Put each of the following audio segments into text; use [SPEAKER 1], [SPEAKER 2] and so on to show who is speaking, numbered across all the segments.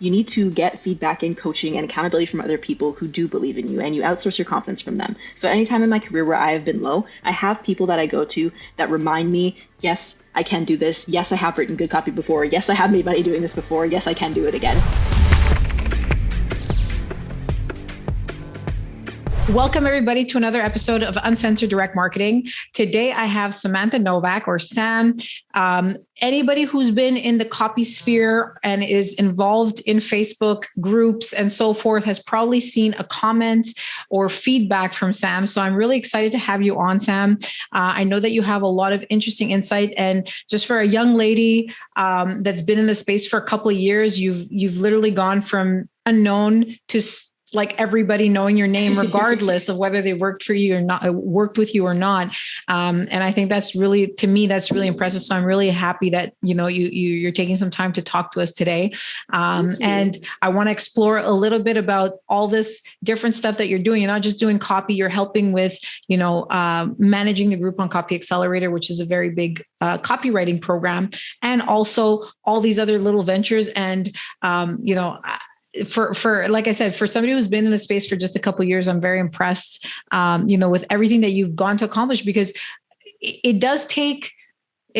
[SPEAKER 1] you need to get feedback and coaching and accountability from other people who do believe in you, and you outsource your confidence from them. So anytime in my career where I have been low, I have people that I go to that remind me, yes, I can do this. Yes, I have written good copy before. Yes, I have made money doing this before. Yes, I can do it again.
[SPEAKER 2] Welcome everybody to another episode of Uncensored Direct Marketing. Today I have Samantha Novak, or Sam. Anybody who's been in the copy sphere and is involved in Facebook groups and so forth has probably seen a comment or feedback from Sam. So I'm really excited to have you on, Sam. I know that you have a lot of interesting insight, and just for a young lady that's been in the space for a couple of years, you've literally gone from unknown to like everybody knowing your name, regardless of whether they worked for you or not, worked with you or not. And I think that's really, to me, that's really impressive. So I'm really happy that, you're taking some time to talk to us today. And I want to explore a little bit about all this different stuff that you're doing. You're not just doing copy, you're helping with, managing the Groupon Copy Accelerator, which is a very big copywriting program, and also all these other little ventures. And, for like I said, for somebody who's been in the space for just a couple of years, I'm very impressed, with everything that you've gone to accomplish, because it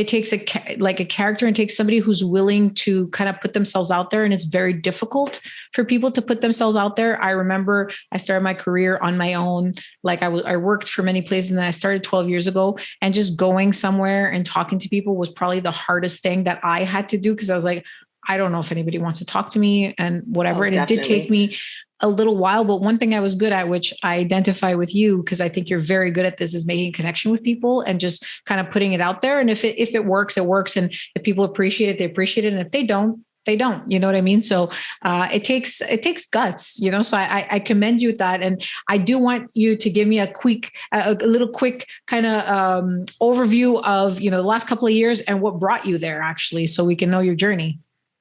[SPEAKER 2] takes a character, and takes somebody who's willing to kind of put themselves out there. And it's very difficult for people to put themselves out there. I remember I started my career on my own. Like I worked for many places, and then I started 12 years ago, and just going somewhere and talking to people was probably the hardest thing that I had to do. Cause I was like, I don't know if anybody wants to talk to me and whatever. And it did take me a little while, but one thing I was good at, which I identify with you, because I think you're very good at this, is making a connection with people and just kind of putting it out there. And if it works, it works. And if people appreciate it, they appreciate it. And if they don't, they don't, you know what I mean? So it takes guts, so I commend you with that. And I do want you to give me a little quick kind of overview of, the last couple of years and what brought you there, actually, so we can know your journey.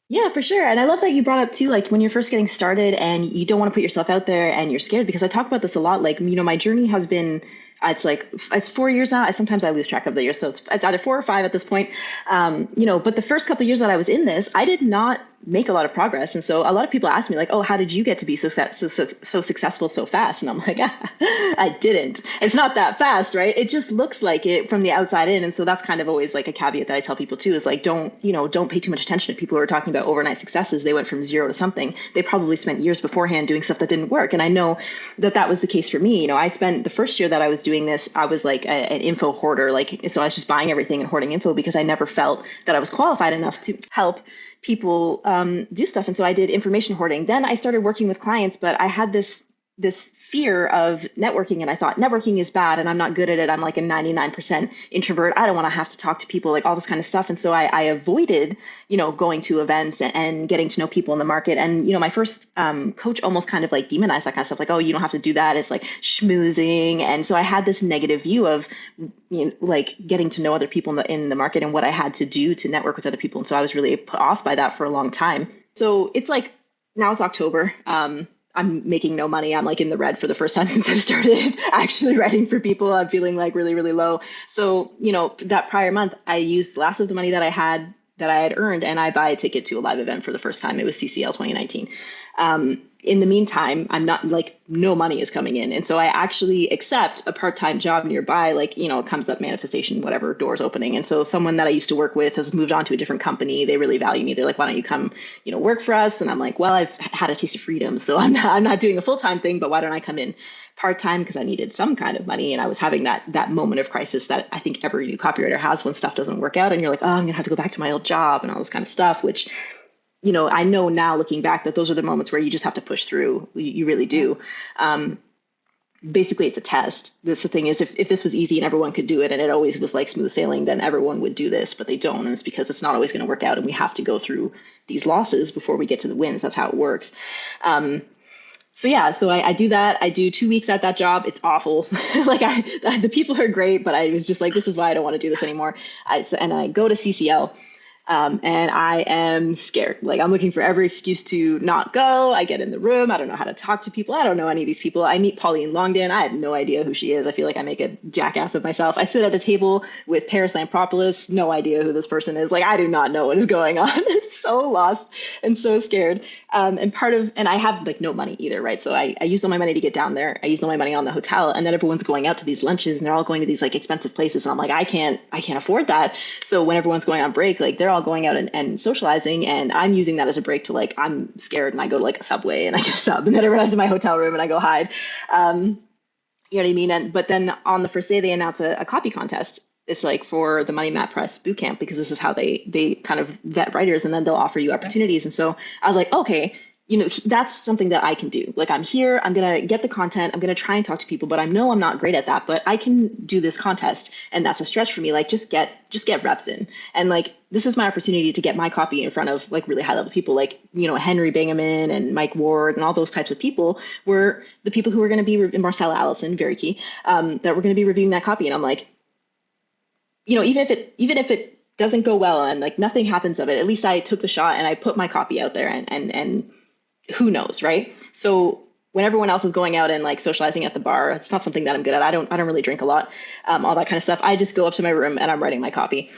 [SPEAKER 1] Yeah, for sure. And I love that you brought up too, like when you're first getting started and you don't want to put yourself out there and you're scared, because I talk about this a lot. Like, my journey has been, it's 4 years now. Sometimes I lose track of the years. So it's either 4 or 5 at this point. But the first couple of years that I was in this, I did not make a lot of progress. And so a lot of people ask me like, oh, how did you get to be so successful so fast? And I'm like, I didn't. It's not that fast, right? It just looks like it from the outside in. And so that's kind of always like a caveat that I tell people too, is like, don't pay too much attention to people who are talking about overnight successes. They went from 0 to something. They probably spent years beforehand doing stuff that didn't work. And I know that was the case for me. I spent the first year that I was doing this, I was like an info hoarder. So I was just buying everything and hoarding info because I never felt that I was qualified enough to help people do stuff. And so I did information hoarding. Then I started working with clients, but I had this fear of networking. And I thought networking is bad and I'm not good at it. I'm like a 99% introvert. I don't want to have to talk to people, like all this kind of stuff. And so I avoided, going to events and getting to know people in the market. And, my first coach almost kind of like demonized that kind of stuff. Like, oh, you don't have to do that. It's like schmoozing. And so I had this negative view of, like getting to know other people in the market and what I had to do to network with other people. And so I was really put off by that for a long time. So it's like, now it's October. I'm making no money. I'm like in the red for the first time since I've started actually writing for people. I'm feeling like really, really low. So, that prior month, I used the last of the money that I had earned, and I buy a ticket to a live event for the first time. It was CCL 2019. In the meantime, I'm not like, no money is coming in. And so I actually accept a part-time job nearby, like, it comes up, manifestation, whatever, doors opening. And so someone that I used to work with has moved on to a different company. They really value me. They're like, why don't you come, work for us? And I'm like, well, I've had a taste of freedom. So I'm not doing a full-time thing, but why don't I come in part-time? Because I needed some kind of money. And I was having that moment of crisis that I think every new copywriter has when stuff doesn't work out. And you're like, oh, I'm going to have to go back to my old job and all this kind of stuff, which, I know now looking back that those are the moments where you just have to push through. You really do. Basically, it's a test. The thing is, if this was easy and everyone could do it and it always was like smooth sailing, then everyone would do this, but they don't. And it's because it's not always going to work out. And we have to go through these losses before we get to the wins. That's how it works. So I do that. I do 2 weeks at that job. It's awful. The people are great, but I was just like, this is why I don't want to do this anymore. And I go to CCL. And I am scared. Like I'm looking for every excuse to not go. I get in the room. I don't know how to talk to people. I don't know any of these people. I meet Pauline Landon. I have no idea who she is. I feel like I make a jackass of myself. I sit at a table with Paris Lampropoulos. No idea who this person is. Like I do not know what is going on. It's so lost and so scared. And I have like no money either, right? So I used all my money to get down there. I used all my money on the hotel, and then everyone's going out to these lunches and they're all going to these like expensive places. And I'm like, I can't afford that. So when everyone's going on break, like they're all going out and socializing, and I'm using that as a break to like, I'm scared and I go to like a Subway and I get a sub and then I run to my hotel room and I go hide. You know what I mean? But then on the first day they announce a copy contest. It's like for the Money Map Press bootcamp, because this is how they kind of vet writers, and then they'll offer you opportunities. And so I was like, okay, that's something that I can do. Like I'm here, I'm going to get the content, I'm going to try and talk to people, but I know I'm not great at that, but I can do this contest. And that's a stretch for me. Like just get reps in. And like, this is my opportunity to get my copy in front of like really high level people, like, Henry Bingaman and Mike Ward and all those types of people were the people who were going to be, Marcella Allison, very key, that were going to be reviewing that copy. And I'm like, even if it doesn't go well and like nothing happens of it, at least I took the shot and I put my copy out there, and who knows, right? So when everyone else is going out and like socializing at the bar, it's not something that I'm good at. I don't really drink a lot, all that kind of stuff. I just go up to my room and I'm writing my copy.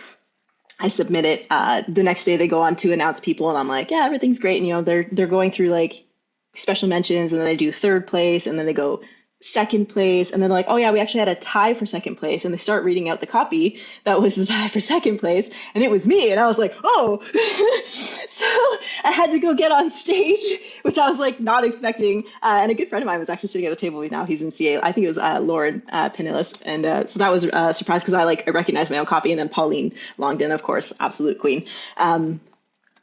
[SPEAKER 1] I submit it. The next day they go on to announce people, and I'm like, yeah, everything's great. And they're going through like special mentions, and then they do third place, and then they go second place, and then they're like, oh yeah, we actually had a tie for second place, and they start reading out the copy that was the tie for second place, and it was me, and I was like, oh. So I had to go get on stage, which I was like not expecting, and a good friend of mine was actually sitting at the table with me now. He's in CA. I think it was Lauren Pinillis, and so that was a surprise, because I recognized my own copy. And then Pauline Landon, of course, absolute queen,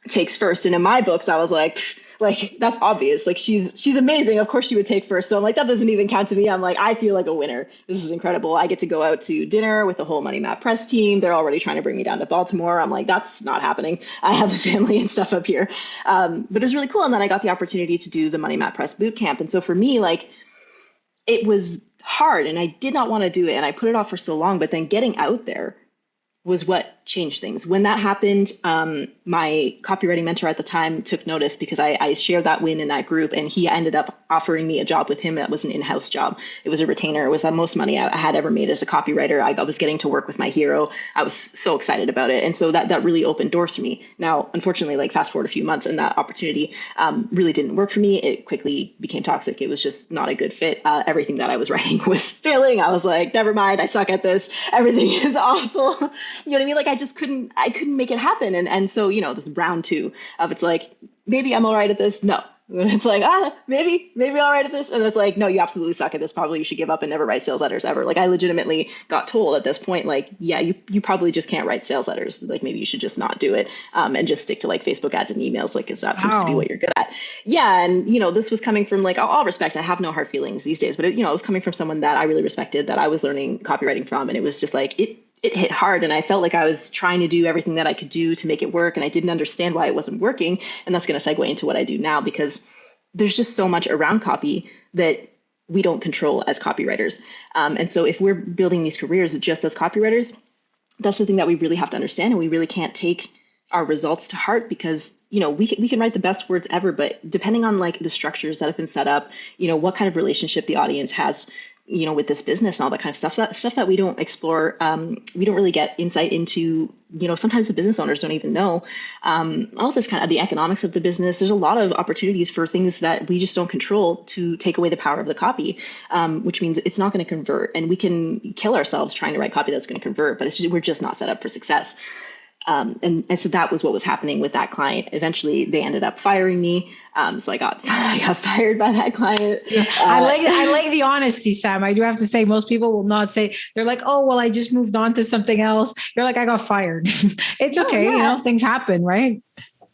[SPEAKER 1] takes first, and in my books I was like, that's obvious. Like she's amazing. Of course she would take first. So I'm like, that doesn't even count to me. I'm like, I feel like a winner. This is incredible. I get to go out to dinner with the whole Money Map Press team. They're already trying to bring me down to Baltimore. I'm like, that's not happening. I have a family and stuff up here. But it was really cool. And then I got the opportunity to do the Money Map Press bootcamp. And so for me, like, it was hard and I did not want to do it. And I put it off for so long, but then getting out there was what changed things. When that happened, my copywriting mentor at the time took notice, because I shared that win in that group, and he ended up offering me a job with him that was an in-house job. It was a retainer. It was the most money I had ever made as a copywriter. I was getting to work with my hero. I was so excited about it. And so that really opened doors for me. Now, unfortunately, like fast forward a few months, and that opportunity really didn't work for me. It quickly became toxic. It was just not a good fit. Everything that I was writing was failing. I was like, never mind, I suck at this. Everything is awful. You know what I mean? Like I couldn't make it happen. And so, this round two of, it's like, maybe I'm all right at this. No. And it's like, maybe all right at this. And it's like, no, you absolutely suck at this. Probably you should give up and never write sales letters ever. Like I legitimately got told at this point, like, yeah, you probably just can't write sales letters. Like maybe you should just not do it, and just stick to like Facebook ads and emails. Like, 'cause that seems to be what you're good at. Yeah. And, this was coming from like, all respect. I have no hard feelings these days, but it was coming from someone that I really respected, that I was learning copywriting from. And it was just like, it hit hard, and I felt like I was trying to do everything that I could do to make it work, and I didn't understand why it wasn't working. And that's going to segue into what I do now, because there's just so much around copy that we don't control as copywriters. And so if we're building these careers just as copywriters, that's the thing that we really have to understand, and we really can't take our results to heart, because we can write the best words ever, but depending on like the structures that have been set up, what kind of relationship the audience has, with this business and all that kind of stuff that we don't explore. We don't really get insight into, sometimes the business owners don't even know all this kind of the economics of the business. There's a lot of opportunities for things that we just don't control to take away the power of the copy, which means it's not going to convert, and we can kill ourselves trying to write copy that's going to convert, but we're just not set up for success. And so that was what was happening with that client. Eventually they ended up firing me. So I got fired by that client.
[SPEAKER 2] I like the honesty, Sam. I do have to say, most people will not say, they're like, oh, well, I just moved on to something else. You're like, I got fired. It's okay. Oh, yeah. Things happen, right?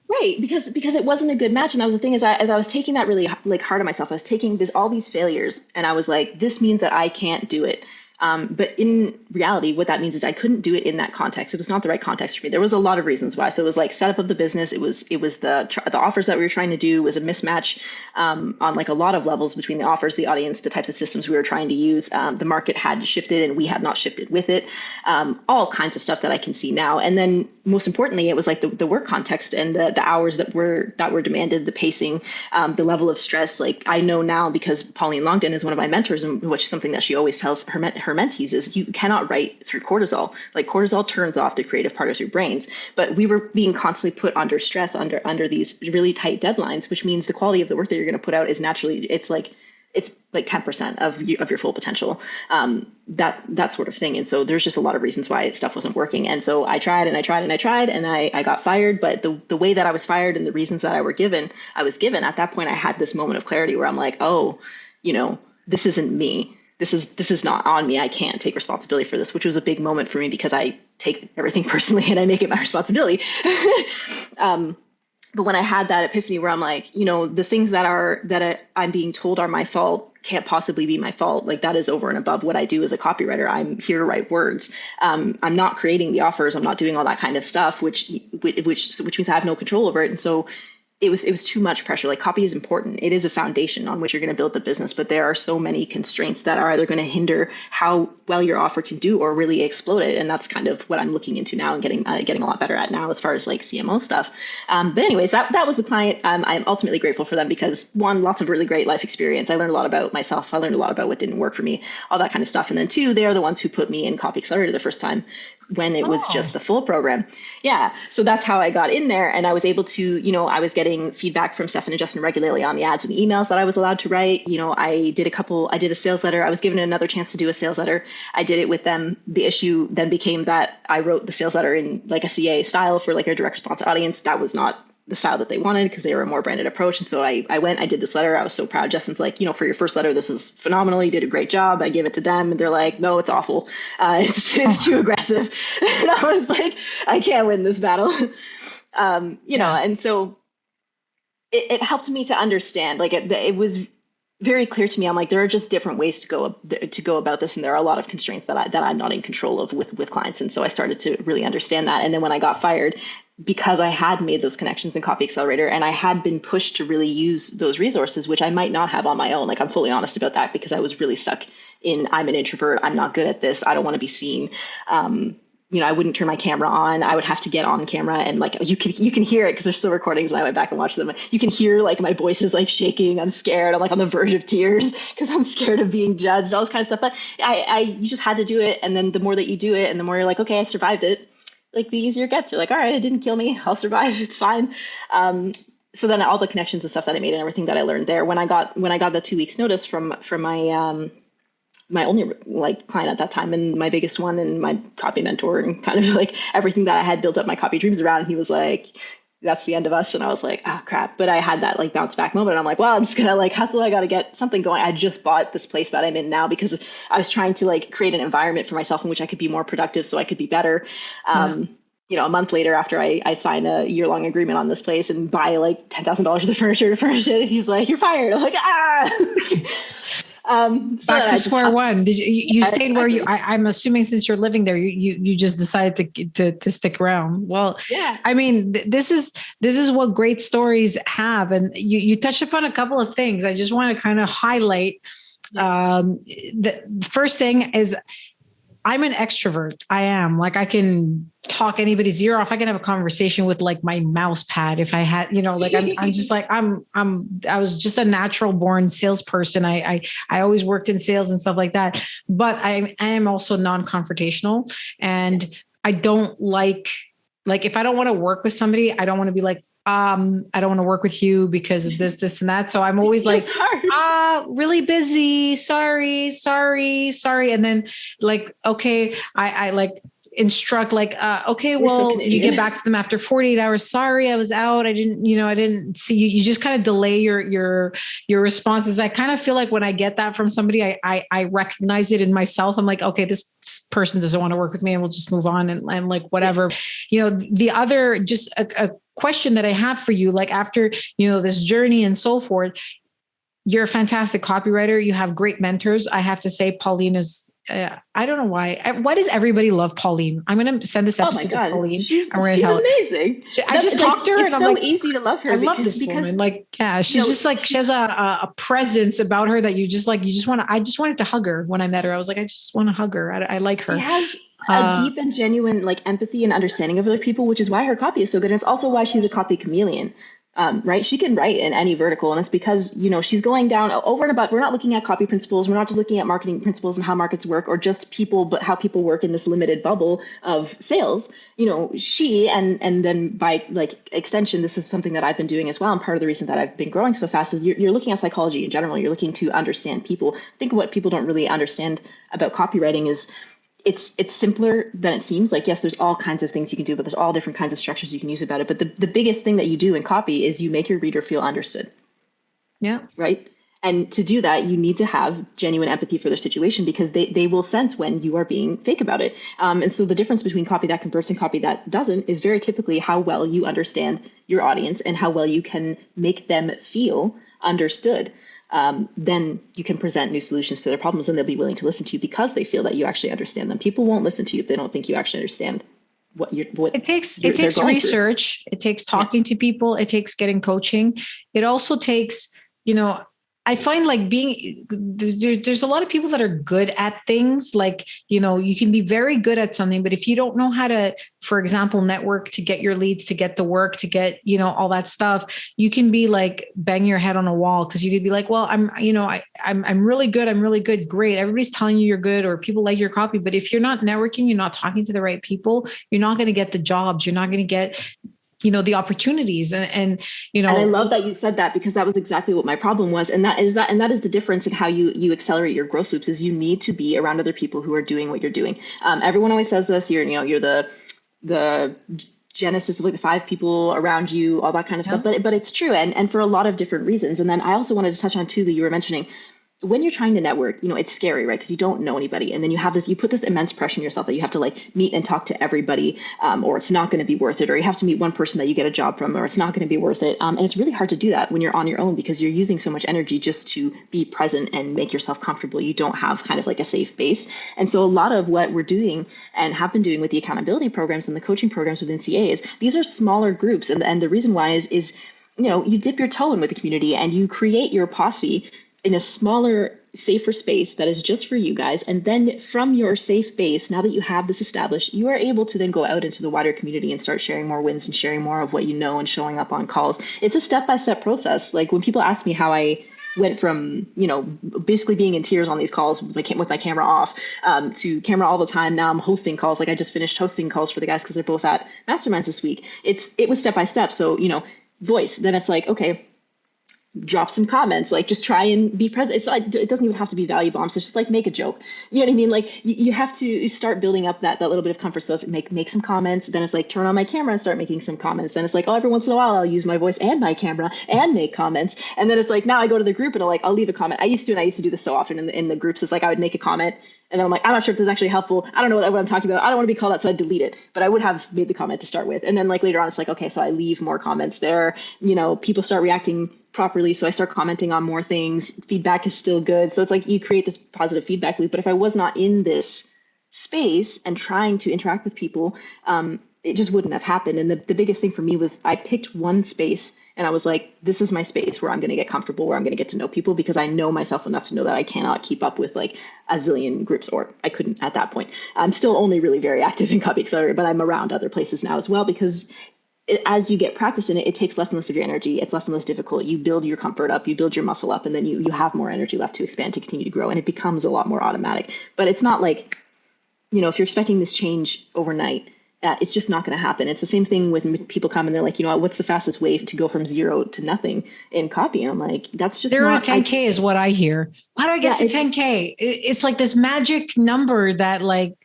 [SPEAKER 1] Right. Because it wasn't a good match. And that was the thing, as I was taking that really like hard on myself, I was taking all these failures, and I was like, this means that I can't do it. But in reality, what that means is I couldn't do it in that context. It was not the right context for me. There was a lot of reasons why. So it was like setup of the business. It was the offers that we were trying to do was a mismatch on like a lot of levels between the offers, the audience, the types of systems we were trying to use. The market had shifted and we had not shifted with it. All kinds of stuff that I can see now. And then, most importantly, it was like the work context and the hours that were demanded, the pacing, the level of stress. Like I know now because Pauline Landon is one of my mentors, and which is something that she always tells her mentees is you cannot write through cortisol. Like cortisol turns off the creative part of your brains. But we were being constantly put under stress, under these really tight deadlines, which means the quality of the work that you're going to put out is naturally, it's like 10% of your full potential, that sort of thing. And so there's just a lot of reasons why stuff wasn't working. And so I tried and I got fired. But the way that I was fired and the reasons that I was given at that point, I had this moment of clarity where I'm like, oh, this isn't me. This is not on me. I can't take responsibility for this, which was a big moment for me because I take everything personally and I make it my responsibility. But when I had that epiphany where I'm like, the things that I'm being told are my fault can't possibly be my fault. Like that is over and above what I do as a copywriter. I'm here to write words. I'm not creating the offers. I'm not doing all that kind of stuff, which means I have no control over it. And so it was too much pressure. Like copy is important. It is a foundation on which you're going to build the business, but there are so many constraints that are either going to hinder how well your offer can do or really explode it. And that's kind of what I'm looking into now and getting a lot better at now as far as like CMO stuff. But anyways, that was the client. I'm ultimately grateful for them because one, lots of really great life experience. I learned a lot about myself. I learned a lot about what didn't work for me, all that kind of stuff. And then two, they are the ones who put me in Copy Accelerator the first time when it was just the full program. Yeah. So that's how I got in there. And I was able to, I was getting feedback from Stefan and Justin regularly on the ads and the emails that I was allowed to write. I did a sales letter. I was given another chance to do a sales letter. I did it with them. The issue then became that I wrote the sales letter in like a CA style for like a direct response audience. That was not the style that they wanted because they were a more branded approach. And so I did this letter. I was so proud. Justin's like, for your first letter, this is phenomenal. You did a great job. I gave it to them and they're like, no, it's awful. It's too aggressive. And I was like, I can't win this battle. And so it helped me to understand, like it was very clear to me. I'm like, there are just different ways to go about this. And there are a lot of constraints that I'm not in control of with clients. And so I started to really understand that. And then when I got fired, because I had made those connections in Copy Accelerator and I had been pushed to really use those resources, which I might not have on my own. Like I'm fully honest about that because I was really stuck in, I'm an introvert. I'm not good at this. I don't want to be seen. I wouldn't turn my camera on. I would have to get on camera and like, you can hear it because there's still recordings and I went back and watched them. You can hear like my voice is like shaking. I'm scared. I'm like on the verge of tears because I'm scared of being judged, all this kind of stuff. But you just had to do it. And then the more that you do it and the more you're like, okay, I survived it, like the easier it gets. You're like, all right, it didn't kill me. I'll survive. It's fine. So then all the connections and stuff that I made and everything that I learned there, when I got the 2 weeks notice from my only like client at that time and my biggest one and my copy mentor and kind of like everything that I had built up my copy dreams around. And he was like, that's the end of us. And I was like, oh crap. But I had that like bounce back moment. And I'm like, well, I'm just going to like hustle. I got to get something going. I just bought this place that I'm in now because I was trying to like create an environment for myself in which I could be more productive so I could be better. A month later after I sign a year-long agreement on this place and buy like $10,000 worth of furniture to furnish it, he's like, you're fired. I'm like,
[SPEAKER 2] back to square one. Did you stayed where you? I'm assuming since you're living there, you just decided to stick around. Well,
[SPEAKER 1] yeah.
[SPEAKER 2] I mean, this is what great stories have, and you touched upon a couple of things. I just want to kind of highlight. The first thing is, I'm an extrovert. I am like, I can talk anybody's ear off. I can have a conversation with like my mouse pad. If I had, like, I'm just like, I was just a natural born salesperson. I always worked in sales and stuff like that, but I am also non-confrontational and I don't like if I don't want to work with somebody, I don't want to be like, I don't want to work with you because of this and that. So I'm always like, really busy. Sorry. And then like, okay, I like instruct like, okay, well, you get back to them after 48 hours. Sorry, I was out. I didn't see you. You just kind of delay your responses. I kind of feel like when I get that from somebody, I recognize it in myself. I'm like, okay, this person doesn't want to work with me and we'll just move on and like, whatever, the other, just a question that I have for you, like after, this journey and so forth, you're a fantastic copywriter. You have great mentors. I have to say, Pauline is I don't know why. Why does everybody love Pauline? I'm going to send this
[SPEAKER 1] Oh my
[SPEAKER 2] episode to
[SPEAKER 1] God,
[SPEAKER 2] Pauline.
[SPEAKER 1] she's
[SPEAKER 2] I'm going to
[SPEAKER 1] she's
[SPEAKER 2] tell her.
[SPEAKER 1] amazing.
[SPEAKER 2] I just talked to her
[SPEAKER 1] It's
[SPEAKER 2] and I'm
[SPEAKER 1] so
[SPEAKER 2] like,
[SPEAKER 1] easy to love her
[SPEAKER 2] I love
[SPEAKER 1] because
[SPEAKER 2] this woman. Like, yeah,
[SPEAKER 1] you
[SPEAKER 2] she's
[SPEAKER 1] know
[SPEAKER 2] just like, she has a presence about her that you just like, I just wanted to hug her when I met her. I was like, I just want to hug her. I like
[SPEAKER 1] she
[SPEAKER 2] her.
[SPEAKER 1] has a deep and genuine like empathy and understanding of other people, which is why her copy is so good. And it's also why she's a copy chameleon. Right? She can write in any vertical, and it's because, she's going down over and above. We're not looking at copy principles. We're not just looking at marketing principles and how markets work or just people, but how people work in this limited bubble of sales. She and then by like extension, this is something that I've been doing as well. And part of the reason that I've been growing so fast is you're looking at psychology in general. You're looking to understand people. I think what people don't really understand about copywriting is it's simpler than it seems. Like, yes, there's all kinds of things you can do, but there's all different kinds of structures you can use about it. But the biggest thing that you do in copy is you make your reader feel understood.
[SPEAKER 2] Yeah.
[SPEAKER 1] Right. And to do that, you need to have genuine empathy for their situation because they will sense when you are being fake about it. And so the difference between copy that converts and copy that doesn't is very typically how well you understand your audience and how well you can make them feel understood. Then you can present new solutions to their problems and they'll be willing to listen to you because they feel that you actually understand them. People won't listen to you if they don't think you actually understand what
[SPEAKER 2] it takes research. It takes talking to people. It takes getting coaching. It also takes, I find like there's a lot of people that are good at things. Like, you can be very good at something, but if you don't know how to, for example, network to get your leads, to get the work, to get, all that stuff, you can be like banging your head on a wall. Cause you could be like, well, I'm really good. I'm really good. Great. Everybody's telling you you're good or people like your copy. But if you're not networking, you're not talking to the right people, you're not going to get the jobs. You're not going to get the opportunities and
[SPEAKER 1] I love that you said that because that was exactly what my problem was. And that is the difference in how you accelerate your growth loops is you need to be around other people who are doing what you're doing. Everyone always says this, you're the genesis of like the 5 people around you, all that kind of stuff. But it's true. And for a lot of different reasons. And then I also wanted to touch on too, that you were mentioning, when you're trying to network, it's scary, right? Because you don't know anybody. And then you put this immense pressure on yourself that you have to like meet and talk to everybody, or it's not going to be worth it, or you have to meet one person that you get a job from, or it's not going to be worth it. And it's really hard to do that when you're on your own because you're using so much energy just to be present and make yourself comfortable. You don't have kind of like a safe base. And so a lot of what we're doing and have been doing with the accountability programs and the coaching programs within CA is these are smaller groups. And the reason why is you dip your toe in with the community and you create your posse in a smaller, safer space that is just for you guys. And then from your safe base, now that you have this established, you are able to then go out into the wider community and start sharing more wins and sharing more of what you know and showing up on calls. It's a step-by-step process. Like when people ask me how I went from, basically being in tears on these calls with my camera off, to camera all the time. Now I'm hosting calls. Like I just finished hosting calls for the guys because they're both at masterminds this week. It was step-by-step. So, voice, then it's like, okay, drop some comments, like just try and be present. It's like, it doesn't even have to be value bombs. It's just like make a joke. You know what I mean? Like you have to start building up that little bit of comfort. So it's make some comments. Then it's like turn on my camera and start making some comments. Then it's like, oh, every once in a while I'll use my voice and my camera and make comments. And then it's like, now I go to the group and I'll leave a comment. I used to do this so often in the groups. It's like I would make a comment and then I'm like, I'm not sure if this is actually helpful. I don't know what I'm talking about. I don't want to be called out, so I delete it. But I would have made the comment to start with. And then like later on, it's like, okay, so I leave more comments there. People start reacting properly. So I start commenting on more things. Feedback is still good. So it's like you create this positive feedback loop. But if I was not in this space and trying to interact with people, it just wouldn't have happened. And the biggest thing for me was I picked one space and I was like, this is my space where I'm going to get comfortable, where I'm going to get to know people because I know myself enough to know that I cannot keep up with like a zillion groups, or I couldn't at that point. I'm still only really very active in Copy Accelerator, but I'm around other places now as well because as you get practice in it, it takes less and less of your energy. It's less and less difficult. You build your comfort up, you build your muscle up, and then you have more energy left to expand, to continue to grow. And it becomes a lot more automatic. But it's not like, if you're expecting this change overnight, it's just not going to happen. It's the same thing when people come and they're like, what's the fastest way to go from 0 to nothing in copy? And I'm like, that's just
[SPEAKER 2] 0 to 10K is what I hear. How do I get to 10K? It's like this magic number that like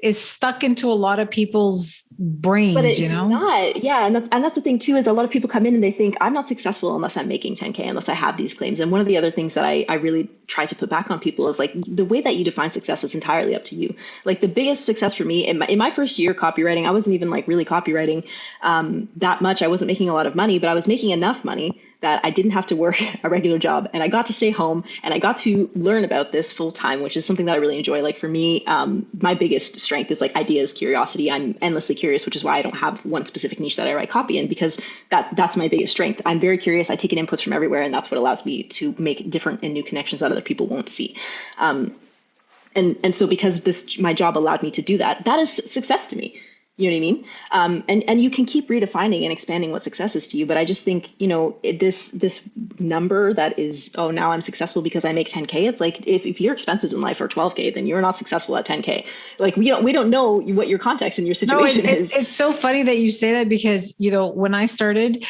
[SPEAKER 2] is stuck into a lot of people's brains,
[SPEAKER 1] but it's not. Yeah. And that's the thing too, is a lot of people come in and they think I'm not successful unless I'm making 10K, unless I have these claims. And one of the other things that I really try to put back on people is like the way that you define success is entirely up to you. Like the biggest success for me in my first year copywriting, I wasn't even like really copywriting that much. I wasn't making a lot of money, but I was making enough money that I didn't have to work a regular job and I got to stay home and I got to learn about this full time, which is something that I really enjoy. Like for me, my biggest strength is like ideas, curiosity. I'm endlessly curious, which is why I don't have one specific niche that I write copy in, because that's my biggest strength. I'm very curious. I take in inputs from everywhere, and that's what allows me to make different and new connections that other people won't see. And so because my job allowed me to do that, that is success to me. You know what I mean? And you can keep redefining and expanding what success is to you. But I just think, this number that is, oh, now I'm successful because I make 10K. It's like, if your expenses in life are 12K, then you're not successful at 10K. Like we don't know what your context and your situation is.
[SPEAKER 2] It's so funny that you say that because, when I started,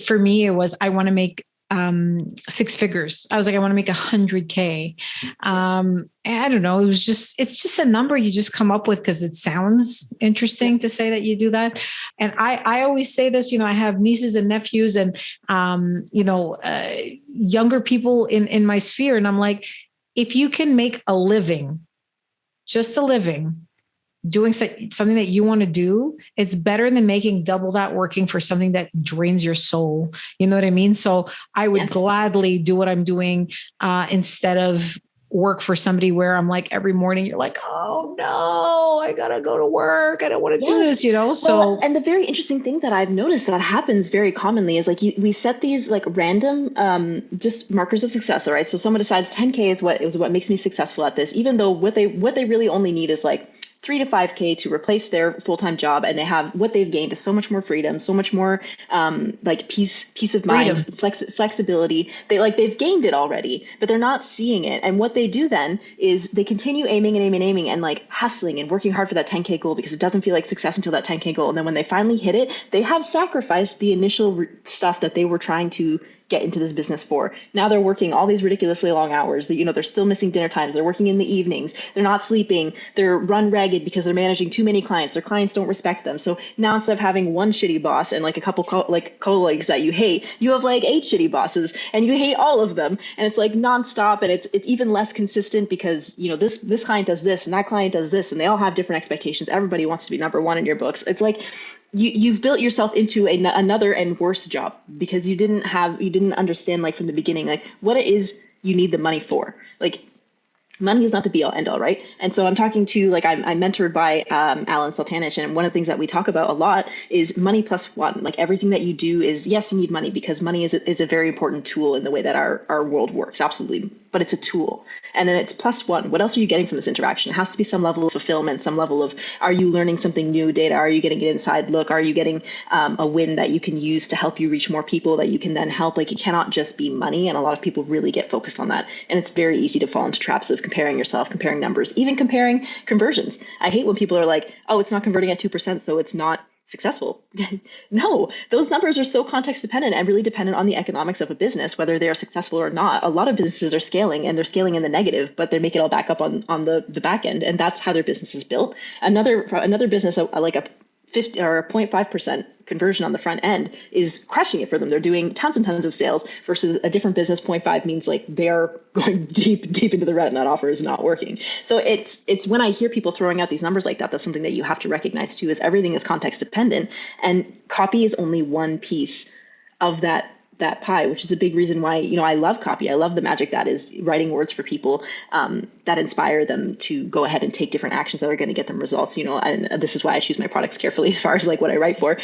[SPEAKER 2] for me, it was, I want to make 6 figures. I was like, I want to make 100K. I don't know. It's just a number you just come up with because it sounds interesting to say that you do that. And I always say this, I have nieces and nephews and, younger people in my sphere. And I'm like, if you can make a living, just a living, doing something that you want to do, it's better than making double that working for something that drains your soul. You know what I mean? So I would gladly do what I'm doing instead of work for somebody where I'm like every morning you're like, oh no, I gotta go to work. I don't want to do this, So
[SPEAKER 1] and the very interesting thing that I've noticed that happens very commonly is like we set these like random just markers of success. All right. So someone decides 10K is what makes me successful at this, even though what they really only need is like 3 to 5K to replace their full-time job. And they have what they've gained is so much more freedom, so much more like peace of mind, flexibility. They've gained it already, but they're not seeing it. And what they do then is they continue aiming and like hustling and working hard for that 10K goal because it doesn't feel like success until that 10K goal. And then when they finally hit it, they have sacrificed the initial stuff that they were trying to get into this business for. Now they're working all these ridiculously long hours that, they're still missing dinner times. They're working in the evenings. They're not sleeping. They're run ragged because they're managing too many clients. Their clients don't respect them. So now instead of having one shitty boss and like a couple colleagues that you hate, you have like 8 shitty bosses and you hate all of them. And it's like nonstop. And it's even less consistent because, this client does this and that client does this and they all have different expectations. Everybody wants to be number one in your books. It's like, you've built yourself into another and worse job because you didn't understand like from the beginning, like what it is you need the money for. Like money is not the be all end all, right? And so I'm talking to I'm mentored by Alan Sultanich, and one of the things that we talk about a lot is money plus one. Like everything that you do is, yes, you need money because money is a very important tool in the way that our world works, absolutely. But it's a tool. And then it's plus one. What else are you getting from this interaction? It has to be some level of fulfillment, some level of, are you learning something new data? Are you getting an inside look? Are you getting a win that you can use to help you reach more people that you can then help? Like it cannot just be money. And a lot of people really get focused on that. And it's very easy to fall into traps of comparing yourself, comparing numbers, even comparing conversions. I hate when people are like, oh, it's not converting at 2%, so it's not successful. No, those numbers are so context dependent and really dependent on the economics of a business, whether they are successful or not. A lot of businesses are scaling and they're scaling in the negative, but they make it all back up on the back end. And that's how their business is built. Another business, like a 50 or a 0.5% conversion on the front end is crushing it for them. They're doing tons and tons of sales versus a different business. 0.5 means like they're going deep into the red and that offer is not working. So it's when I hear people throwing out these numbers like that, that's something that you have to recognize too, is everything is context dependent and copy is only one piece of that pie, which is a big reason why, I love copy. I love the magic that is writing words for people that inspire them to go ahead and take different actions that are going to get them results, and this is why I choose my products carefully as far as like what I write for.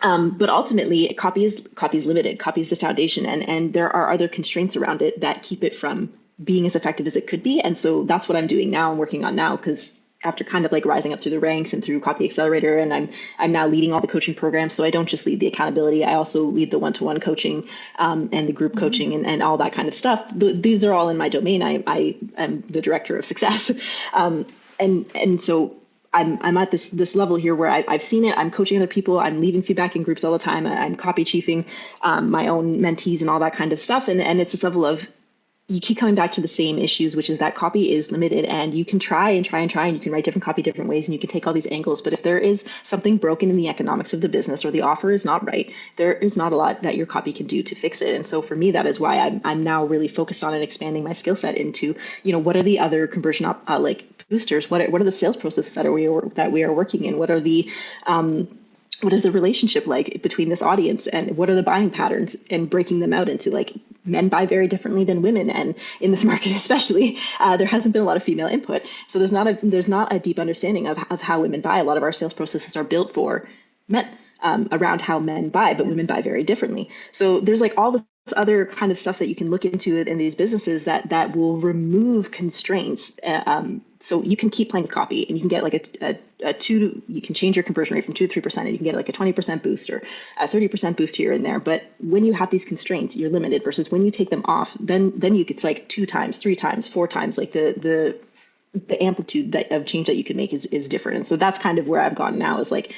[SPEAKER 1] But ultimately copy is limited. Copy is the foundation and there are other constraints around it that keep it from being as effective as it could be. And so that's what I'm doing now and working on now, because after kind of like rising up through the ranks and through Copy Accelerator, and I'm now leading all the coaching programs. So I don't just lead the accountability, I also lead the one-to-one coaching and the group coaching and all that kind of stuff. These are all in my domain. I am the director of success. And so I'm at this level here where I've seen it. I'm coaching other people. I'm leaving feedback in groups all the time. I'm copy chiefing my own mentees and all that kind of stuff. And it's this level of, you keep coming back to the same issues, which is that copy is limited and you can try and you can write different copy different ways and you can take all these angles. But if there is something broken in the economics of the business or the offer is not right, there is not a lot that your copy can do to fix it. And so for me, that is why I'm now really focused on and expanding my skill set into, what are the other conversion boosters? What are the sales processes that we are working in? What are the what is the relationship like between this audience, and what are the buying patterns, and breaking them out into like men buy very differently than women, and in this market especially, there hasn't been a lot of female input, so there's not a deep understanding of how women buy. A lot of our sales processes are built for men, around how men buy, but women buy very differently. So there's like all this other kind of stuff that you can look into in these businesses that will remove constraints. So you can keep playing with copy, and you can get like you can change your conversion rate from 2 to 3%, and you can get like a 20% boost or a 30% boost here and there. But when you have these constraints, you're limited, versus when you take them off, then it's like 2 times, 3 times, 4 times, like the amplitude of change that you can make is different. And so that's kind of where I've gone now, is like,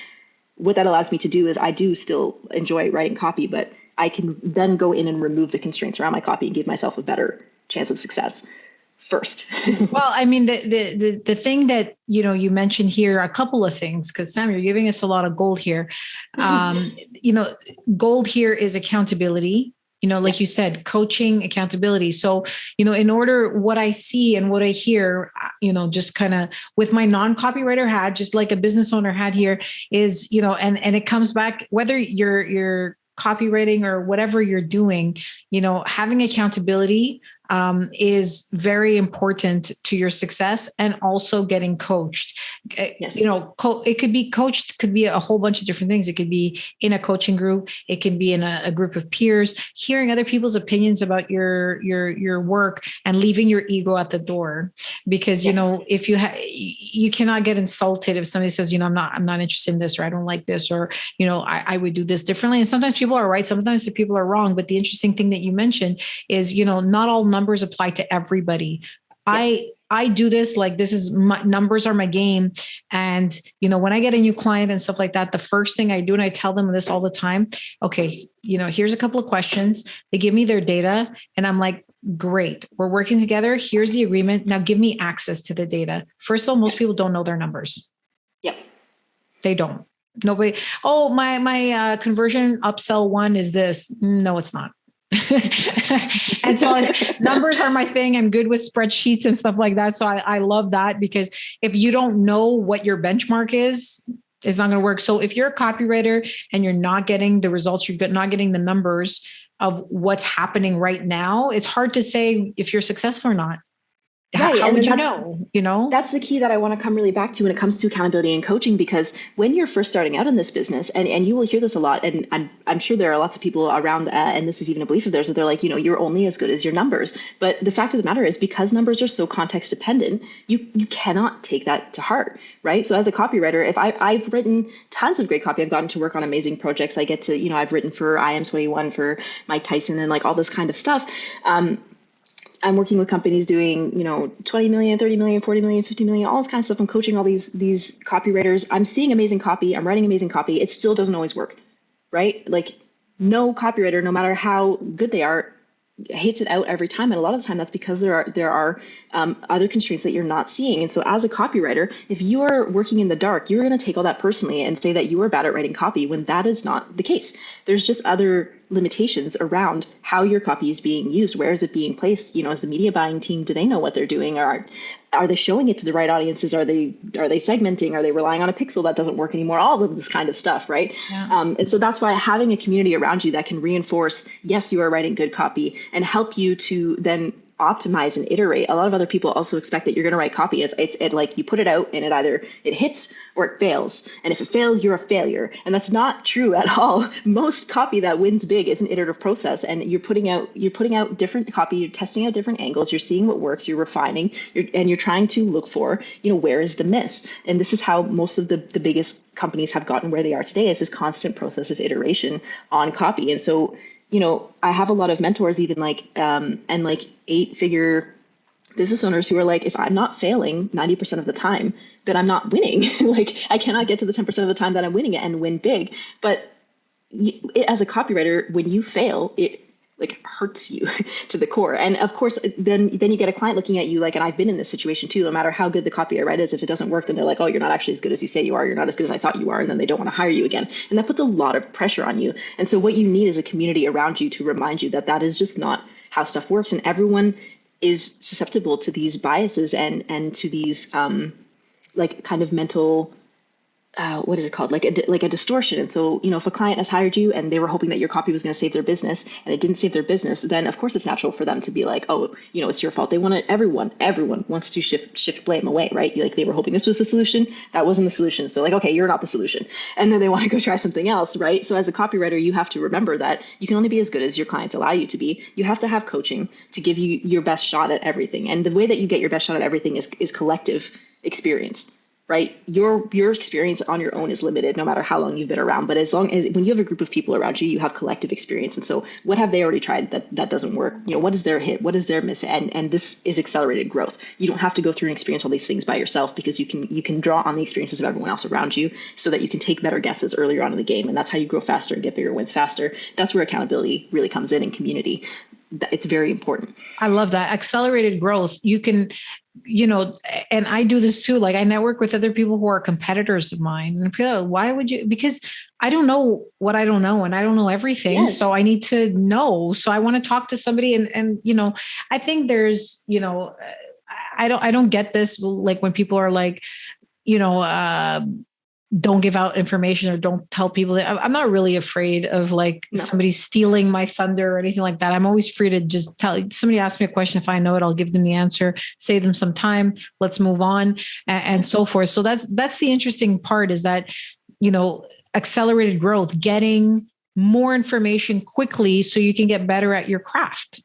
[SPEAKER 1] what that allows me to do is I do still enjoy writing copy, but I can then go in and remove the constraints around my copy and give myself a better chance of success first.
[SPEAKER 2] Well, I mean, the thing that, you mentioned here, a couple of things, because Sam, you're giving us a lot of gold here. Gold here is accountability. Like you said, coaching, accountability. So, in order, what I see and what I hear, just kind of with my non-copywriter hat, just like a business owner hat here is, and it comes back, whether you're copywriting or whatever you're doing, having accountability is very important to your success, and also getting coached. Yes. It could be coached, could be a whole bunch of different things. It could be in a coaching group. It can be in a group of peers, hearing other people's opinions about your work, and leaving your ego at the door. Because, if you cannot get insulted if somebody says, I'm not interested in this, or I don't like this, or, I would do this differently. And sometimes people are right. Sometimes people are wrong. But the interesting thing that you mentioned is, not all numbers apply to everybody. Yeah. I do this, like, this is my numbers are my game. And, when I get a new client and stuff like that, the first thing I do, and I tell them this all the time, okay, here's a couple of questions. They give me their data, and I'm like, great, we're working together. Here's the agreement. Now give me access to the data. First of all, most people don't know their numbers.
[SPEAKER 1] Yep.
[SPEAKER 2] They don't. Nobody. Oh, my conversion upsell one is this. No, it's not. And so numbers are my thing. I'm good with spreadsheets and stuff like that. So I love that, because if you don't know what your benchmark is, it's not going to work. So if you're a copywriter and you're not getting the results, you're not getting the numbers of what's happening right now, it's hard to say if you're successful or not.
[SPEAKER 1] Right.
[SPEAKER 2] How would you know?
[SPEAKER 1] That's the key that I want to come really back to when it comes to accountability and coaching, because when you're first starting out in this business, and you will hear this a lot, and I'm sure there are lots of people around, and this is even a belief of theirs, that they're like, you're only as good as your numbers. But the fact of the matter is, because numbers are so context dependent, you cannot take that to heart, right? So as a copywriter, if I've written tons of great copy, I've gotten to work on amazing projects. I get to, I've written for IM21, for Mike Tyson, and like all this kind of stuff. I'm working with companies doing, 20 million, 30 million, 40 million, 50 million, all this kind of stuff. I'm coaching all these copywriters. I'm seeing amazing copy. I'm writing amazing copy. It still doesn't always work, right? Like, no copywriter, no matter how good they are, hits it out every time. And a lot of the time that's because there are other constraints that you're not seeing. And so as a copywriter, if you are working in the dark, you're going to take all that personally and say that you are bad at writing copy, when that is not the case. There's just other limitations around how your copy is being used. Where is it being placed? As the media buying team, do they know what they're doing? Or are they showing it to the right audiences? Are they segmenting? Are they relying on a pixel that doesn't work anymore? All of this kind of stuff, right? Yeah. And so that's why having a community around you that can reinforce, yes, you are writing good copy, and help you to then optimize and iterate. A lot of other people also expect that you're going to write copy. It's like you put it out and it hits or it fails. And if it fails, you're a failure. And that's not true at all. Most copy that wins big is an iterative process, and you're putting out different copy. You're testing out different angles. You're seeing what works. You're refining. You're trying to look for, where is the miss. And this is how most of the biggest companies have gotten where they are today, is this constant process of iteration on copy. And so, I have a lot of mentors, even and 8-figure business owners who are like, if I'm not failing 90% of the time, then I'm not winning. Like, I cannot get to the 10% of the time that I'm winning it and win big. But as a copywriter, when you fail, it hurts you to the core. And of course, then you get a client looking at you like, and I've been in this situation too, no matter how good the copy I write is, if it doesn't work, then they're like, oh, you're not actually as good as you say you are. You're not as good as I thought you are. And then they don't want to hire you again. And that puts a lot of pressure on you. And so what you need is a community around you to remind you that that is just not how stuff works. And everyone is susceptible to these biases and to these kind of mental what is it called? Like a distortion. And so, if a client has hired you and they were hoping that your copy was going to save their business and it didn't save their business, then of course it's natural for them to be like, oh, it's your fault. They want to, everyone wants to shift blame away, right? Like they were hoping this was the solution. That wasn't the solution. So like, okay, you're not the solution. And then they want to go try something else, right? So as a copywriter, you have to remember that you can only be as good as your clients allow you to be. You have to have coaching to give you your best shot at everything. And the way that you get your best shot at everything is collective experience. Right? Your experience on your own is limited no matter how long you've been around. But as long as when you have a group of people around you, you have collective experience. And so what have they already tried that doesn't work? What is their hit? What is their miss? And this is accelerated growth. You don't have to go through and experience all these things by yourself because you can draw on the experiences of everyone else around you so that you can take better guesses earlier on in the game. And that's how you grow faster and get bigger wins faster. That's where accountability really comes in community. It's very important.
[SPEAKER 2] I love that. Accelerated growth. You can, and I do this too. Like I network with other people who are competitors of mine. And I feel, why would you? Because I don't know what I don't know and I don't know everything. Yes. So I need to know. So I want to talk to somebody and I think there's, I don't get this. Like when people are like, don't give out information or don't tell people that. I'm not really afraid of somebody stealing my thunder or anything like that. I'm always free to just tell somebody asks me a question. If I know it, I'll give them the answer, save them some time. Let's move on and so forth. So that's the interesting part is that, accelerated growth, getting more information quickly so you can get better at your craft.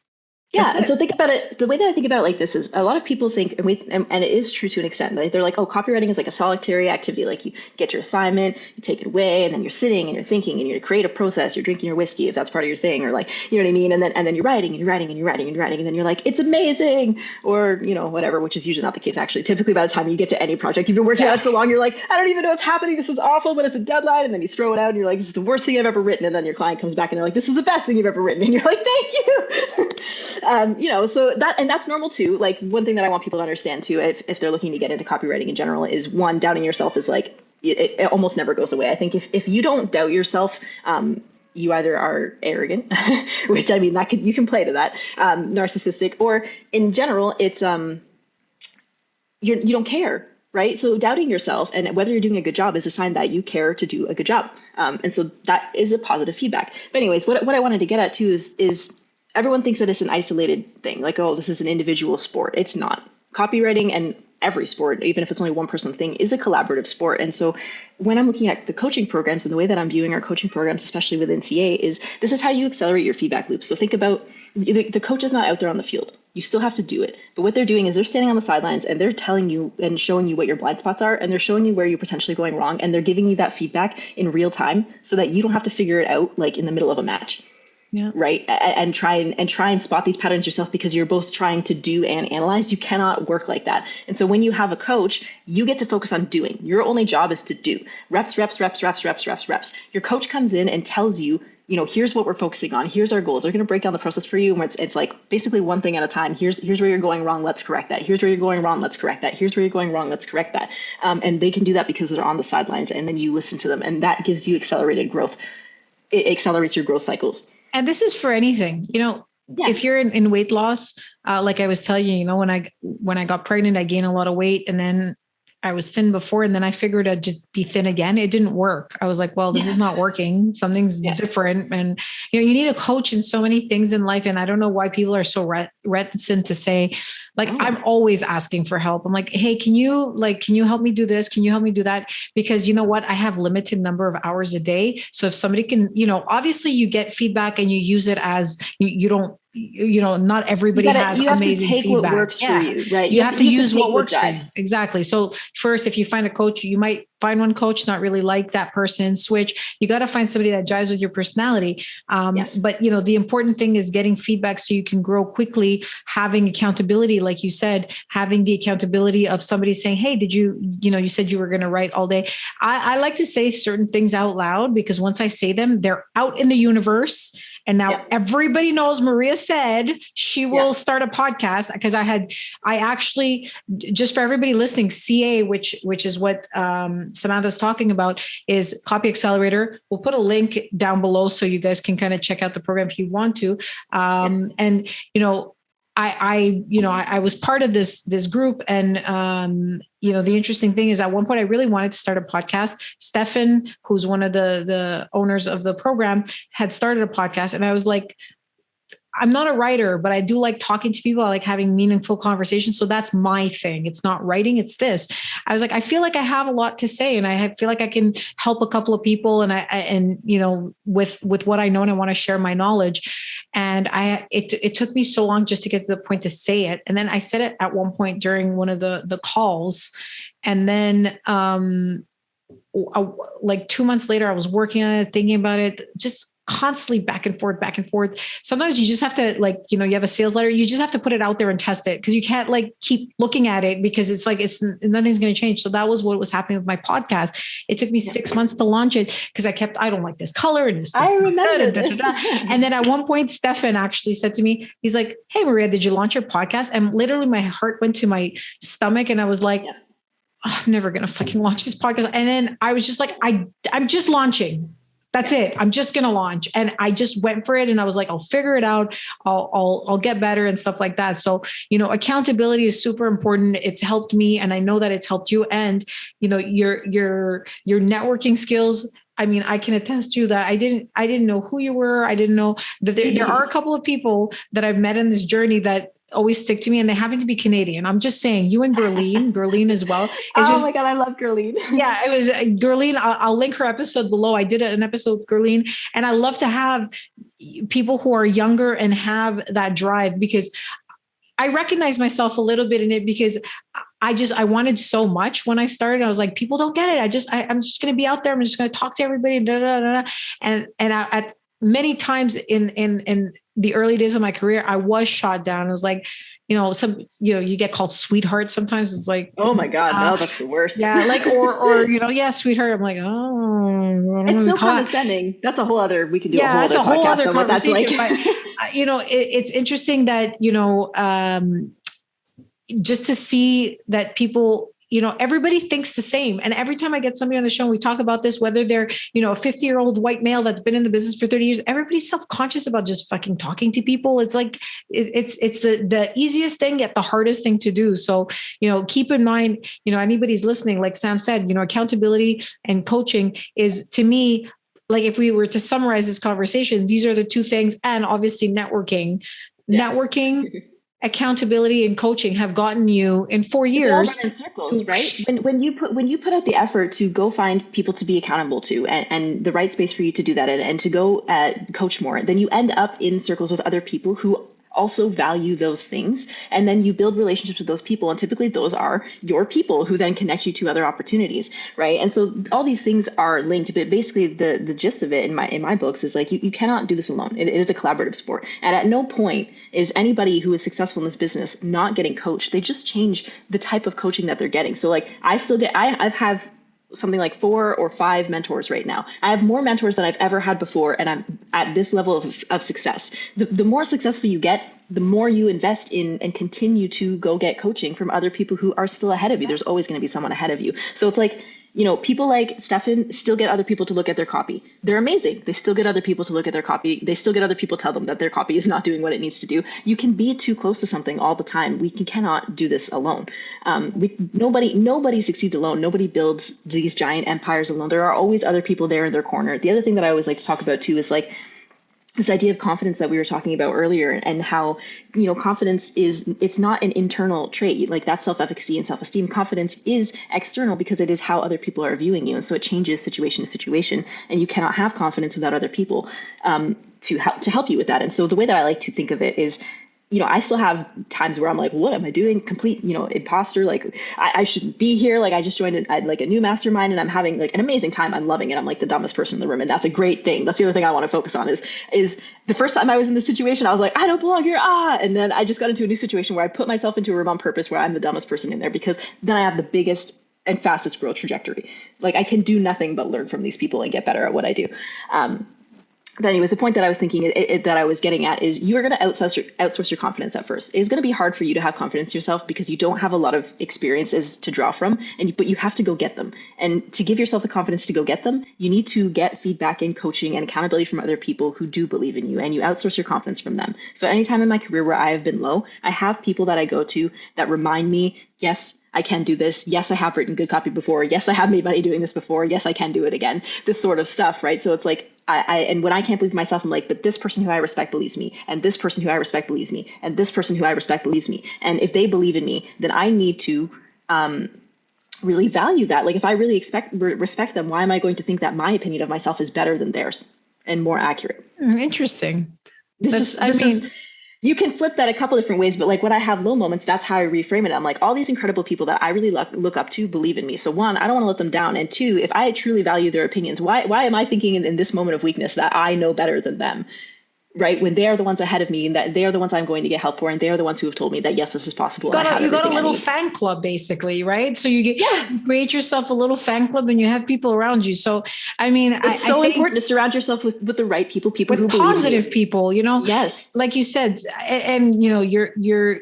[SPEAKER 1] Yeah. And so think about it. The way that I think about it like this is a lot of people think, and it is true to an extent, like they're like, oh, copywriting is like a solitary activity. Like you get your assignment, you take it away, and then you're sitting and you're thinking and you're creative process, you're drinking your whiskey if that's part of your thing, or like, you know what I mean? And then you're writing and you're writing and you're writing and you're writing. And then you're like, it's amazing, or, whatever, which is usually not the case actually. Typically by the time you get to any project, you've been working on it so long, you're like, I don't even know what's happening. This is awful, but it's a deadline. And then you throw it out and you're like, this is the worst thing I've ever written. And then your client comes back and they're like, this is the best thing you've ever written. And you're like, thank you. So that's normal too. Like one thing that I want people to understand too, if they're looking to get into copywriting in general, is one, doubting yourself is like, it almost never goes away. I think if you don't doubt yourself, you either are arrogant, which I mean, you can play to that, narcissistic, or in general, it's, you don't care. Right. So doubting yourself and whether you're doing a good job is a sign that you care to do a good job. And so that is a positive feedback. But anyways, what I wanted to get at too is everyone thinks that it's an isolated thing, like, oh, this is an individual sport. It's not. Copywriting and every sport, even if it's only one person thing, is a collaborative sport. And so when I'm looking at the coaching programs and the way that I'm viewing our coaching programs, especially within CA, is this is how you accelerate your feedback loop. So think about the coach is not out there on the field. You still have to do it. But what they're doing is they're standing on the sidelines and they're telling you and showing you what your blind spots are. And they're showing you where you're potentially going wrong. And they're giving you that feedback in real time so that you don't have to figure it out like in the middle of a match. Yeah. Right. And try and spot these patterns yourself because you're both trying to do and analyze. You cannot work like that. And so when you have a coach, you get to focus on doing. Your only job is to do reps. Your coach comes in and tells you, here's what we're focusing on. Here's our goals. They're going to break down the process for you. And it's like basically one thing at a time. Here's where you're going wrong. Let's correct that. Here's where you're going wrong. Let's correct that. Here's where you're going wrong. Let's correct that. And they can do that because they're on the sidelines and then you listen to them. And that gives you accelerated growth. It accelerates your growth cycles.
[SPEAKER 2] And this is for anything, if you're in weight loss, like I was telling you, when I got pregnant, I gained a lot of weight and then I was thin before and then I figured I'd just be thin again. It didn't work. I was like, well, this is not working. Something's different. And, you need a coach in so many things in life. And I don't know why people are so reticent to say, like, I'm always asking for help. I'm like, hey, can you help me do this? Can you help me do that? Because you know what? I have limited number of hours a day. So if somebody can, obviously you get feedback and you use it as you don't, not everybody has amazing feedback. What works for you, right? You have to use what works for you. Exactly. So first, if you find a coach, you might find one coach, not really like that person, switch. You got to find somebody that jives with your personality. But the important thing is getting feedback so you can grow quickly, having accountability, like you said, having the accountability of somebody saying, hey, did you said you were going to write all day. I like to say certain things out loud because once I say them, they're out in the universe. And now everybody knows Maria said she will start a podcast because I actually, just for everybody listening, CA, which is what Samantha's talking about, is Copy Accelerator. We'll put a link down below so you guys can kind of check out the program if you want to. And, I was part of this group, and the interesting thing is, at one point I really wanted to start a podcast. Stefan, who's one of the owners of the program, had started a podcast, and I was like, I'm not a writer, but I do like talking to people. I like having meaningful conversations. So that's my thing. It's not writing, it's this. I was like, I feel like I have a lot to say, and I feel like I can help a couple of people, and with what I know, and I want to share my knowledge. And it took me so long just to get to the point to say it. And then I said it at one point during one of the calls. And then, like 2 months later, I was working on it, thinking about it, just constantly back and forth. Sometimes you just have to, like, you have a sales letter, you just have to put it out there and test it, because you can't like keep looking at it, because it's like, nothing's going to change. So that was what was happening with my podcast. It took me 6 months to launch it, because I don't like this color, and
[SPEAKER 1] I remember
[SPEAKER 2] this. And then at one point, Stefan actually said to me, he's like, "Hey, Maria, did you launch your podcast?" And literally my heart went to my stomach, and I was like, I'm never going to fucking launch this podcast. And then I was just like, I'm just launching. That's it. I'm just going to launch. And I just went for it. And I was like, I'll figure it out. I'll get better and stuff like that. So, accountability is super important. It's helped me, and I know that it's helped you. And, your networking skills, I mean, I can attest to you that I didn't know who you were. I didn't know that there are a couple of people that I've met in this journey that always stick to me, and they happen to be Canadian. I'm just saying, you and Gerline as well.
[SPEAKER 1] My God, I love Gerline.
[SPEAKER 2] Yeah, it was Gerline. I'll link her episode below. I did an episode with Gerline, and I love to have people who are younger and have that drive, because I recognize myself a little bit in it, because I wanted so much when I started. I was like, people don't get it. I'm just going to be out there. I'm just going to talk to everybody. And at many times in the early days of my career, I was shot down. I was like, you get called sweetheart. Sometimes it's like,
[SPEAKER 1] oh my God, no, that's the worst.
[SPEAKER 2] Yeah. Like, or, yeah, sweetheart. I'm like, oh,
[SPEAKER 1] it's so condescending. That's a whole other, we could do
[SPEAKER 2] that's
[SPEAKER 1] a whole other
[SPEAKER 2] conversation.
[SPEAKER 1] Like.
[SPEAKER 2] But, it's interesting that, just to see that people, everybody thinks the same. And every time I get somebody on the show, and we talk about this, whether they're, a 50-year-old white male that's been in the business for 30 years, everybody's self-conscious about just fucking talking to people. It's like, it's the easiest thing, yet the hardest thing to do. So, keep in mind, anybody's listening, like Sam said, accountability and coaching is, to me, like, if we were to summarize this conversation, these are the two things. And obviously networking, accountability and coaching have gotten you in 4 years
[SPEAKER 1] in circles, right? When you put out the effort to go find people to be accountable to, and the right space for you to do that in, and to go coach more, then you end up in circles with other people who also value those things. And then you build relationships with those people. And typically those are your people who then connect you to other opportunities. Right. And so all these things are linked, but basically the gist of it in my books is like, you cannot do this alone. It is a collaborative sport. And at no point is anybody who is successful in this business not getting coached. They just change the type of coaching that they're getting. So like I have something like 4 or 5 mentors right now. I have more mentors than I've ever had before. And I'm at this level of success. The more successful you get, the more you invest in and continue to go get coaching from other people who are still ahead of you. There's always going to be someone ahead of you. So it's like, people like Stefan still get other people to look at their copy. They're amazing. They still get other people to look at their copy. They still get other people to tell them that their copy is not doing what it needs to do. You can be too close to something all the time. We cannot do this alone. Nobody succeeds alone. Nobody builds these giant empires alone. There are always other people there in their corner. The other thing that I always like to talk about too is like this idea of confidence that we were talking about earlier, and how, confidence it's not an internal trait, like that's self-efficacy and self-esteem. Confidence is external because it is how other people are viewing you. And so it changes situation to situation, and you cannot have confidence without other people to help you with that. And so the way that I like to think of it is, I still have times where I'm like, what am I doing? Complete, imposter. Like I shouldn't be here. Like I just joined a new mastermind, and I'm having like an amazing time. I'm loving it. I'm like the dumbest person in the room. And that's a great thing. That's the other thing I want to focus on is the first time I was in this situation, I was like, I don't belong here. And then I just got into a new situation where I put myself into a room on purpose where I'm the dumbest person in there, because then I have the biggest and fastest growth trajectory. Like I can do nothing but learn from these people and get better at what I do. But anyways, the point that I was thinking that I was getting at is you are going to outsource your confidence at first. It's going to be hard for you to have confidence in yourself because you don't have a lot of experiences to draw from, but you have to go get them. And to give yourself the confidence to go get them, you need to get feedback and coaching and accountability from other people who do believe in you, and you outsource your confidence from them. So anytime in my career where I have been low, I have people that I go to that remind me, yes, I can do this. Yes, I have written good copy before. Yes, I have made money doing this before. Yes, I can do it again. This sort of stuff, right? So it's like, and when I can't believe myself, I'm like, but this person who I respect believes me, and this person who I respect believes me, and this person who I respect believes me. And if they believe in me, then I need to really value that. Like if I really respect them, why am I going to think that my opinion of myself is better than theirs and more accurate?
[SPEAKER 2] Interesting.
[SPEAKER 1] You can flip that a couple different ways, but like when I have low moments, that's how I reframe it. I'm like, all these incredible people that I really look up to believe in me. So one, I don't want to let them down. And two, if I truly value their opinions, why am I thinking in this moment of weakness that I know better than them? Right, when they are the ones ahead of me, and that they are the ones I'm going to get help for, and they are the ones who have told me that yes, this is possible.
[SPEAKER 2] You got a little fan club, basically, right? So you create yourself a little fan club, and you have people around you. So I mean,
[SPEAKER 1] it's so important to surround yourself with the right people who
[SPEAKER 2] positive people. You know,
[SPEAKER 1] yes,
[SPEAKER 2] like you said, and you know, your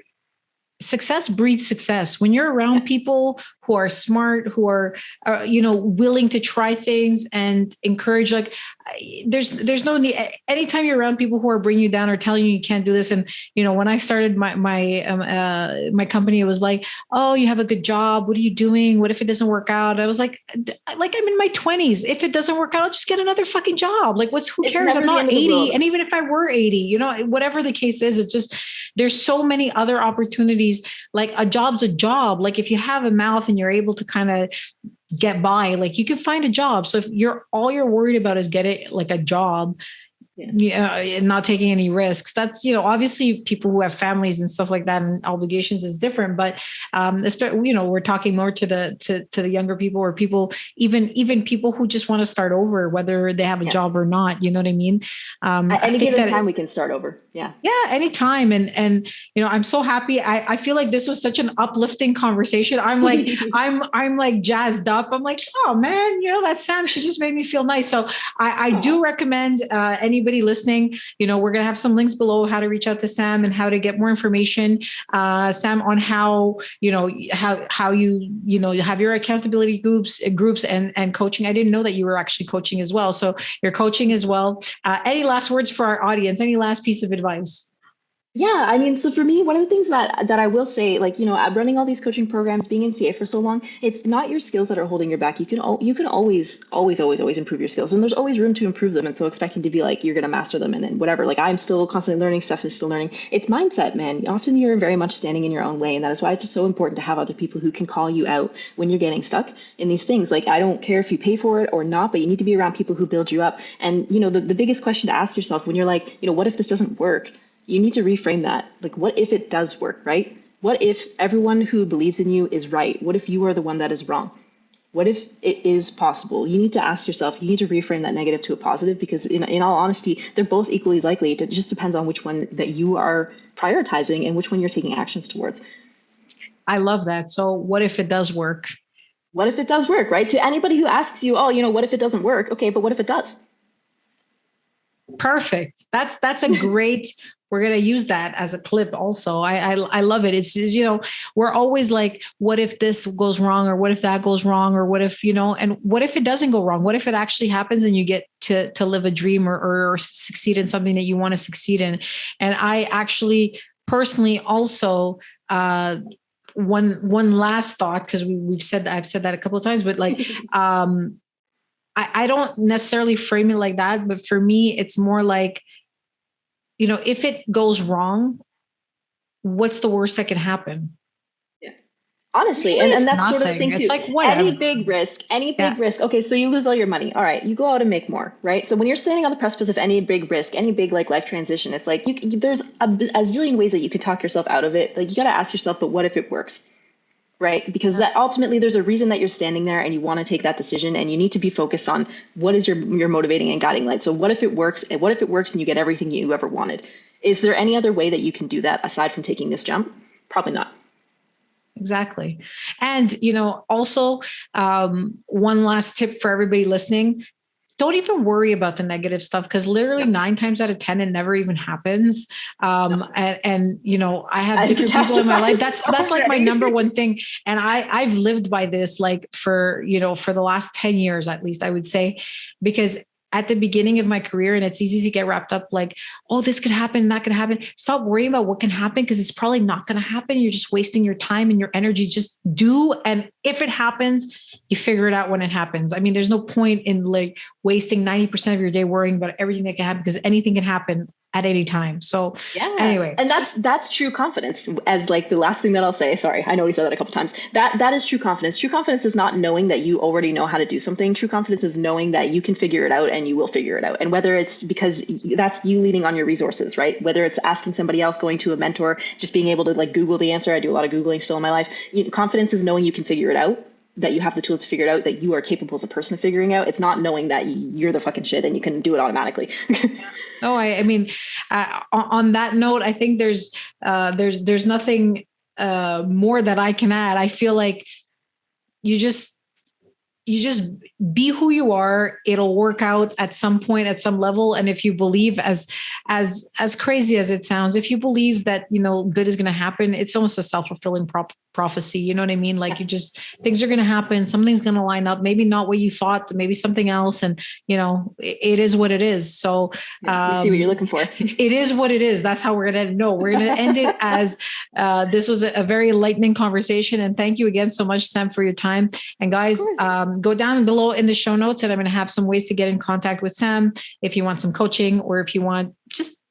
[SPEAKER 2] success breeds success. When you're around people who are smart, who are, willing to try things and encourage, like there's no need. Anytime you're around people who are bringing you down or telling you can't do this. And, when I started my company, it was like, oh, you have a good job. What are you doing? What if it doesn't work out? I was like I'm in my 20s. If it doesn't work out, I'll just get another fucking job. Like who cares? I'm not 80. And even if I were 80, whatever the case is, it's just, there's so many other opportunities. Like a job's a job. Like if you have a mouth and you're able to kind of get by, like you can find a job. So if all you're worried about is getting like a job, and not taking any risks, that's, obviously people who have families and stuff like that and obligations is different. But, we're talking more to the younger people, or people, even people who just want to start over, whether they have a job or not, you know what I mean?
[SPEAKER 1] At any given time we can start over. Yeah, anytime.
[SPEAKER 2] And, I'm so happy. I feel like this was such an uplifting conversation. I'm like, I'm like jazzed up. I'm like, oh man, that's Sam. She just made me feel nice. So I do recommend, anybody listening, we're going to have some links below how to reach out to Sam and how to get more information, Sam, on how you have your accountability groups and coaching. I didn't know that you were actually coaching as well. So you're coaching as well. Any last words for our audience? Any last piece of advice?
[SPEAKER 1] Yeah, I mean, so for me, one of the things that I will say, like, I'm running all these coaching programs, being in CA for so long, it's not your skills that are holding you back. You can always improve your skills, and there's always room to improve them. And so expecting to be like, you're going to master them and then whatever, like I'm still constantly learning, Steph is still learning. It's mindset, man. Often you're very much standing in your own way. And that is why it's so important to have other people who can call you out when you're getting stuck in these things. Like, I don't care if you pay for it or not, but you need to be around people who build you up. And, the biggest question to ask yourself when you're like, what if this doesn't work? You need to reframe that. Like, what if it does work, right? What if everyone who believes in you is right? What if you are the one that is wrong? What if it is possible? You need to ask yourself, you need to reframe that negative to a positive, because in all honesty, they're both equally likely. It just depends on which one that you are prioritizing and which one you're taking actions towards.
[SPEAKER 2] I love that. So what if it does work?
[SPEAKER 1] What if it does work, right? To anybody who asks you, oh, what if it doesn't work? Okay, but what if it does?
[SPEAKER 2] Perfect. That's a great, we're going to use that as a clip also. I love it. It's we're always like, what if this goes wrong, or what if that goes wrong, or what if, and what if it doesn't go wrong? What if it actually happens and you get to live a dream or succeed in something that you want to succeed in? And I actually personally also, one last thought, because I've said that a couple of times, but like, I don't necessarily frame it like that, but for me, it's more like, if it goes wrong, what's the worst that can happen?
[SPEAKER 1] Yeah, honestly, and that's nothing. Sort of the thing too.
[SPEAKER 2] It's like whatever.
[SPEAKER 1] Any big risk. Okay, so you lose all your money. All right, you go out and make more, right? So when you're standing on the precipice of any big risk, any big like life transition, it's like there's a zillion ways that you could talk yourself out of it. Like, you got to ask yourself, but what if it works? Right? Because that ultimately there's a reason that you're standing there and you want to take that decision, and you need to be focused on what is your motivating and guiding light. So what if it works? And what if it works and you get everything you ever wanted? Is there any other way that you can do that aside from taking this jump? Probably not.
[SPEAKER 2] Exactly. And, also, one last tip for everybody listening. don't even worry about the negative stuff, because literally 9 times out of 10, it never even happens. And you know, I have different people in my life. That's like my number one thing. And I've lived by this, like for the last 10 years, at least I would say, because at the beginning of my career, and it's easy to get wrapped up like, oh, this could happen, that could happen. Stop worrying about what can happen, because it's probably not going to happen. You're just wasting your time and your energy. Just do. And if it happens, you figure it out when it happens. I mean, there's no point in like wasting 90% of your day worrying about everything that can happen, because anything can happen at any time. So anyway.
[SPEAKER 1] And that's true confidence. As like the last thing that I'll say, sorry, I know we said that a couple of times, that is true confidence. True confidence is not knowing that you already know how to do something. True confidence is knowing that you can figure it out and you will figure it out. And whether it's because that's you leaning on your resources, right? Whether it's asking somebody else, going to a mentor, just being able to like Google the answer. I do a lot of Googling still in my life. Confidence is knowing you can figure it out, that you have the tools to figure it out, that you are capable as a person of figuring out. It's not knowing that you're the fucking shit and you can do it automatically.
[SPEAKER 2] Oh, I mean, on that note, I think there's nothing more that I can add. I feel like you just be who you are. It'll work out at some point, at some level. And if you believe, as crazy as it sounds, if you believe that, you know, good is going to happen, it's almost a self-fulfilling prophecy. You know what I mean? Like things are going to happen. Something's going to line up, maybe not what you thought, but maybe something else. And, you know, it is what it is. So
[SPEAKER 1] you see what you're looking for.
[SPEAKER 2] It is what it is. That's how we're going to know. We're going to end it as this was a very enlightening conversation. And thank you again so much, Sam, for your time. And guys, go down below in the show notes, and I'm going to have some ways to get in contact with Sam if you want some coaching, or if you just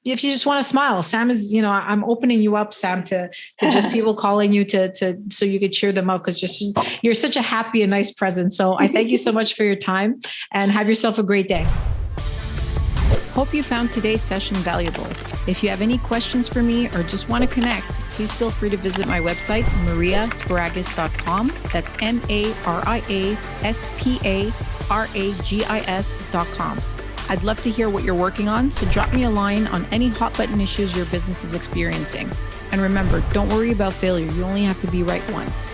[SPEAKER 2] want to smile. Sam is, you know, I'm opening you up, Sam, to just people calling you so you could cheer them up, because you're such a happy and nice presence. So I thank you so much for your time, and have yourself a great day. Hope you found today's session valuable. If you have any questions for me or just want to connect, please feel free to visit my website, mariasparagis.com. That's mariasparagis.com. I'd love to hear what you're working on, so drop me a line on any hot button issues your business is experiencing. And remember, don't worry about failure. You only have to be right once.